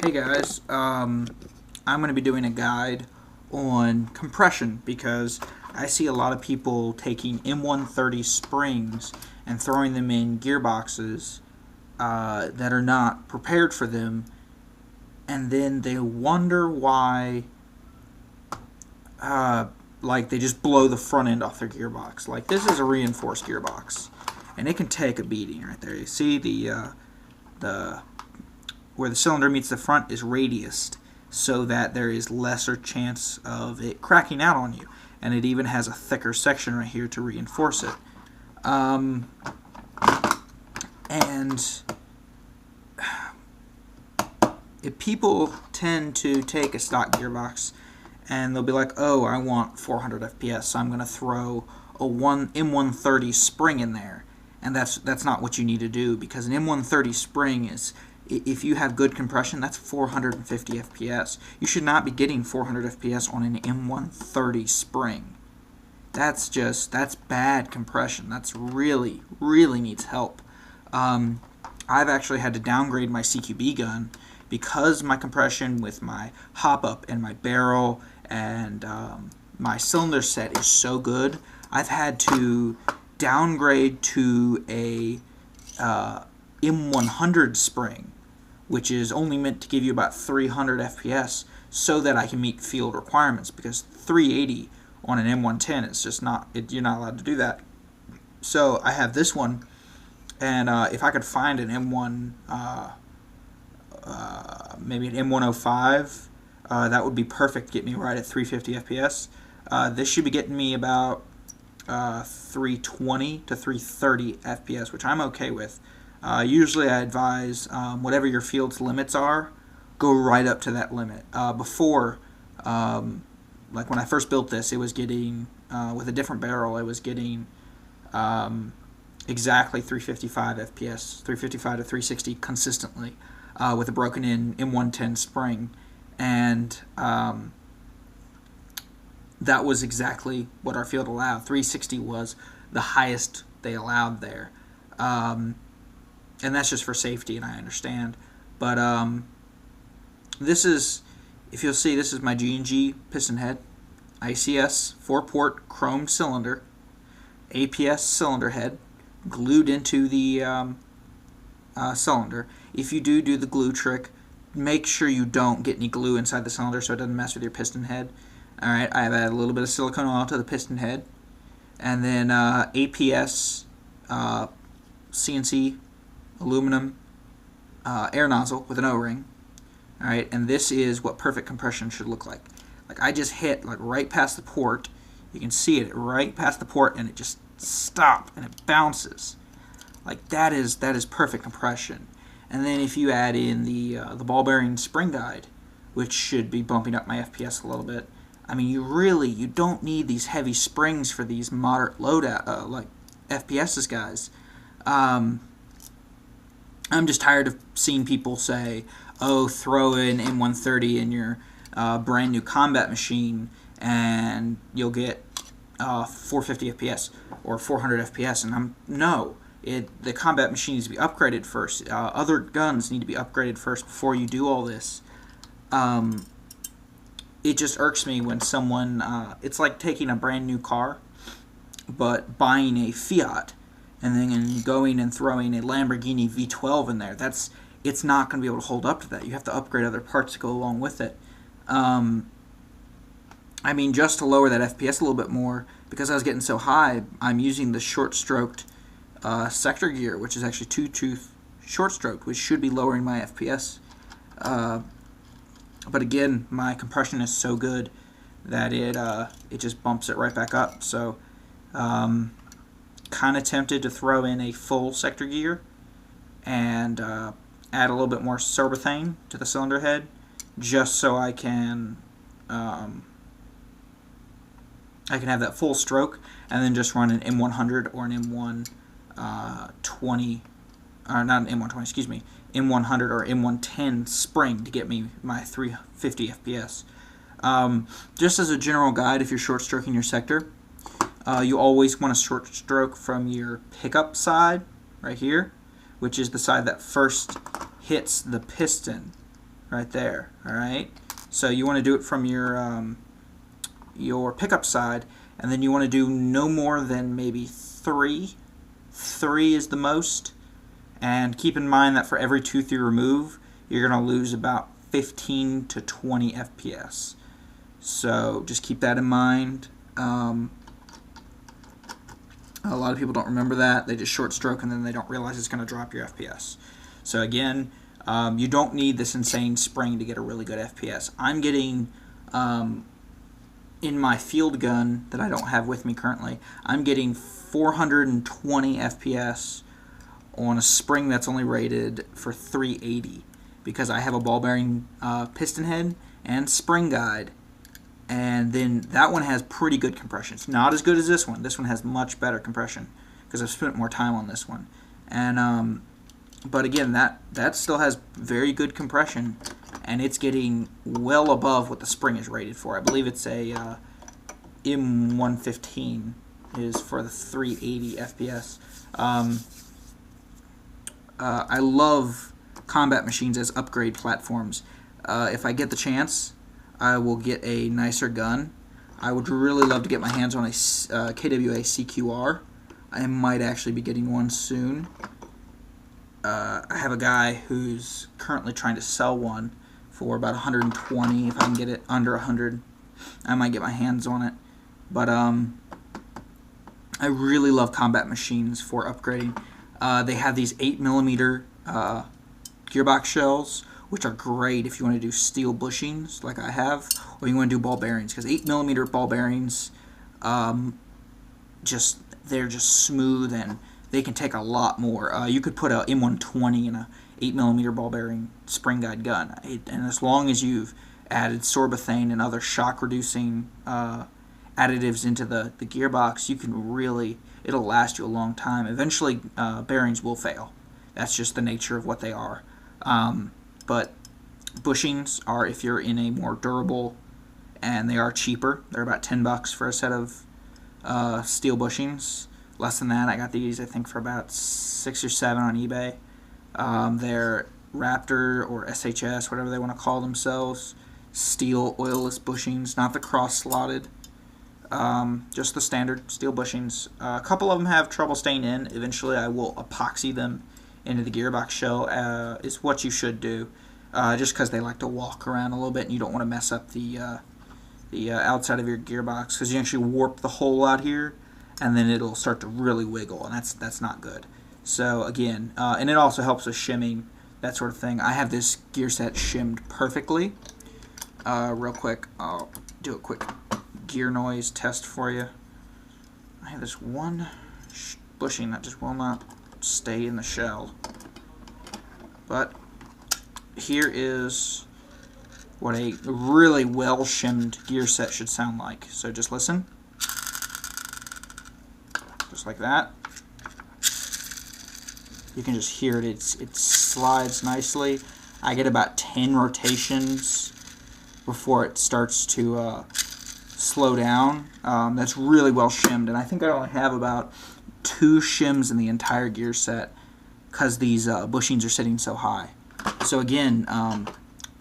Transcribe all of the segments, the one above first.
Hey guys, I'm going to be doing a guide on compression because I see a lot of people taking M130 springs and throwing them in gearboxes that are not prepared for them, and then they wonder why like they just blow the front end off their gearbox. Like, this is a reinforced gearbox and it can take a beating right there. You see the where the cylinder meets the front is radiused so that there is lesser chance of it cracking out on you, and it even has a thicker section right here to reinforce it. And if people tend to take a stock gearbox and they'll be like, oh, I want 400 FPS, so I'm going to throw a M130 spring in there. And that's not what you need to do, because an M130 spring is, if you have good compression, that's 450 FPS. You should not be getting 400 FPS on an M130 spring. That's bad compression. That's really needs help. I've actually had to downgrade my CQB gun because my compression with my hop-up and my barrel and my cylinder set is so good. I've had to downgrade to a M100 spring, which is only meant to give you about 300 FPS so that I can meet field requirements, because 380 on an M110 is just not, you're not allowed to do that. So I have this one, and if I could find an M1, maybe an M105, that would be perfect, get me right at 350 FPS. This should be getting me about 320 to 330 FPS, which I'm okay with. Usually I advise whatever your field's limits are, go right up to that limit. Before, like when I first built this, it was getting, with a different barrel, it was getting exactly 355 FPS, 355 to 360 consistently, with a broken in M110 spring. And that was exactly what our field allowed. 360 was the highest they allowed there. And that's just for safety, and I understand. But this is, if you'll see, this is my G&G piston head, ICS 4-port chrome cylinder, APS cylinder head, glued into the cylinder. If you do the glue trick, make sure you don't get any glue inside the cylinder so it doesn't mess with your piston head. Alright, I've added a little bit of silicone oil to the piston head, and then APS CNC aluminum air nozzle with an O-ring. Alright, and this is what perfect compression should look like. Like, I just hit like right past the port. You can see it right past the port, and it just stops and it bounces. Like, that is perfect compression. And then if you add in the ball bearing spring guide, which should be bumping up my FPS a little bit. I mean, you don't need these heavy springs for these moderate load like FPSs, guys. I'm just tired of seeing people say, oh, throw in M130 in your brand new combat machine and you'll get 450 FPS or 400 FPS. And no, the combat machine needs to be upgraded first. Other guns need to be upgraded first before you do all this. It just irks me when someone, it's like taking a brand new car, but buying a Fiat and then going and throwing a Lamborghini V12 in there. It's not going to be able to hold up to that. You have to upgrade other parts to go along with it. I mean, just to lower that FPS a little bit more, because I was getting so high, I'm using the short-stroked sector gear, which is actually 2-tooth short-stroked, which should be lowering my FPS. But again, my compression is so good that it just bumps it right back up. So, kind of tempted to throw in a full sector gear and add a little bit more Sorbethane to the cylinder head, just so I can have that full stroke, and then just run an M100 or an M120, or not an M120, excuse me, M100 or M110 spring to get me my 350 FPS. Just as a general guide, if you're short stroking your sector, you always want to short stroke from your pickup side right here, which is the side that first hits the piston right there. All right. So you want to do it from your pickup side, and then you want to do no more than maybe 3. 3 is the most. And keep in mind that for every tooth you remove, you're going to lose about 15 to 20 FPS. So just keep that in mind. A lot of people don't remember that. They just short stroke and then they don't realize it's going to drop your FPS. So again, you don't need this insane spring to get a really good FPS. I'm getting, in my field gun that I don't have with me currently, I'm getting 420 FPS on a spring that's only rated for 380 because I have a ball bearing piston head and spring guide, and then that one has pretty good compression. It's not as good as this one. This one has much better compression because I've spent more time on this one. And but again, that still has very good compression, and it's getting well above what the spring is rated for. I believe it's a M115 is for the 380 FPS. I love combat machines as upgrade platforms. If I get the chance, I will get a nicer gun. I would really love to get my hands on a KWA CQR. I might actually be getting one soon. I have a guy who's currently trying to sell one for about 120. If I can get it under 100, I might get my hands on it. But I really love combat machines for upgrading. They have these 8mm gearbox shells, which are great if you want to do steel bushings like I have, or you want to do ball bearings, because 8mm ball bearings, they're just smooth and they can take a lot more. You could put a M120 in a 8mm ball bearing spring guide gun, and as long as you've added sorbothane and other shock reducing additives into the gearbox, you can really, it'll last you a long time. Eventually bearings will fail. That's just the nature of what they are. But bushings are, if you're in a more durable, and they are cheaper. They're about $10 for a set of steel bushings. Less than that. I got these, I think, for about 6 or 7 on eBay. They're Raptor or SHS, whatever they want to call themselves. Steel oilless bushings, not the cross-slotted. Just the standard steel bushings. A couple of them have trouble staying in. Eventually I will epoxy them into the gearbox shell, is what you should do, just because they like to walk around a little bit and you don't want to mess up the outside of your gearbox, because you actually warp the hole out here and then it'll start to really wiggle, and that's not good. So again, and it also helps with shimming, that sort of thing. I have this gear set shimmed perfectly. Real quick, I'll do a quick gear noise test for you. I have this one bushing that just will not stay in the shell. But here is what a really well shimmed gear set should sound like. So just listen. Just like that. You can just hear it. It slides nicely. I get about 10 rotations before it starts to slow down. That's really well shimmed, and I think I only have about 2 shims in the entire gear set because these bushings are sitting so high. So again,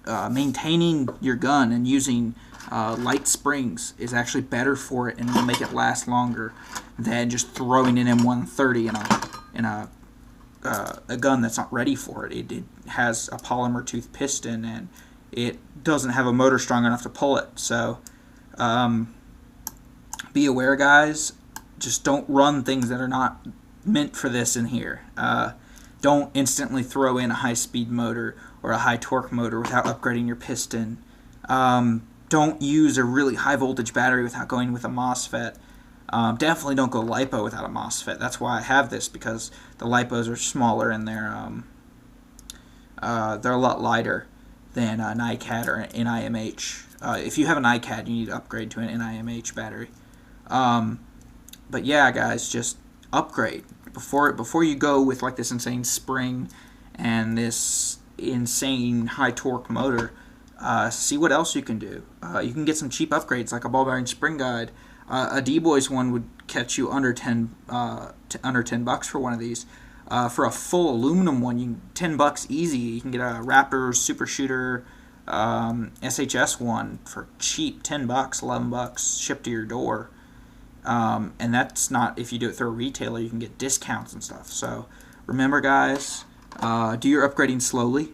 maintaining your gun and using light springs is actually better for it, and will make it last longer than just throwing an M130 in a gun that's not ready for it. It has a polymer tooth piston, and it doesn't have a motor strong enough to pull it. So be aware, guys. Just don't run things that are not meant for this in here. Don't instantly throw in a high-speed motor or a high-torque motor without upgrading your piston. Don't use a really high-voltage battery without going with a MOSFET. Definitely don't go LiPo without a MOSFET. That's why I have this, because the LiPos are smaller and they're a lot lighter than an iCAD or an NIMH. If you have an iCAD, you need to upgrade to an NIMH battery. But yeah, guys, just upgrade before you go with like this insane spring and this insane high torque motor. See what else you can do. You can get some cheap upgrades like a ball bearing spring guide. A D-Boys one would catch you under $10 for one of these. For a full aluminum one, $10 easy. You can get a Raptor Super Shooter SHS one for cheap, $10, $11, shipped to your door. And that's not, if you do it through a retailer, you can get discounts and stuff. So remember, guys, do your upgrading slowly,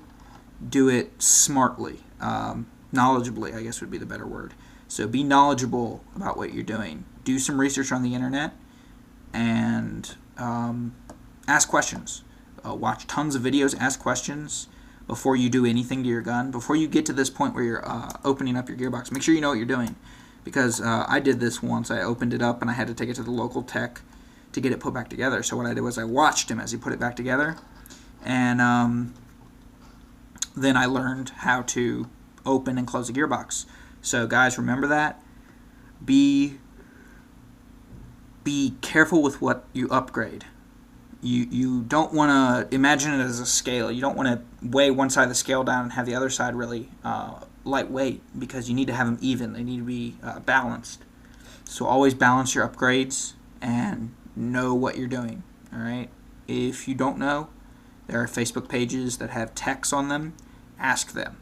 do it smartly, knowledgeably, I guess would be the better word. So be knowledgeable about what you're doing. Do some research on the internet, and ask questions. Watch tons of videos, ask questions before you do anything to your gun. Before you get to this point where you're opening up your gearbox, make sure you know what you're doing. Because I did this once. I opened it up and I had to take it to the local tech to get it put back together. So what I did was I watched him as he put it back together, and then I learned how to open and close the gearbox. So guys, remember that. Be careful with what you upgrade. You don't want to imagine it as a scale. You don't want to weigh one side of the scale down and have the other side really lightweight, because you need to have them even. They need to be balanced. So always balance your upgrades and know what you're doing. All right. If you don't know, there are Facebook pages that have techs on them. Ask them.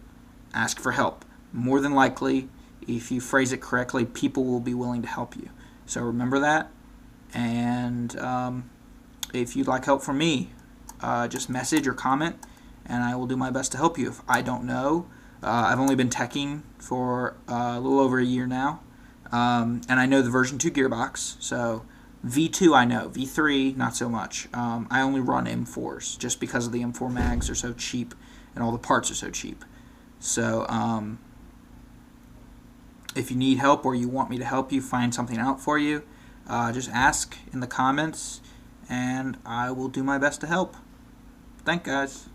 Ask for help. More than likely, if you phrase it correctly, people will be willing to help you. So remember that. And if you'd like help from me, just message or comment, and I will do my best to help you. If I don't know, I've only been teching for a little over a year now, and I know the version 2 gearbox. So V2 I know, V3 not so much. I only run M4s just because of the M4 mags are so cheap and all the parts are so cheap. So if you need help or you want me to help you find something out for you, just ask in the comments, and I will do my best to help. Thanks, guys.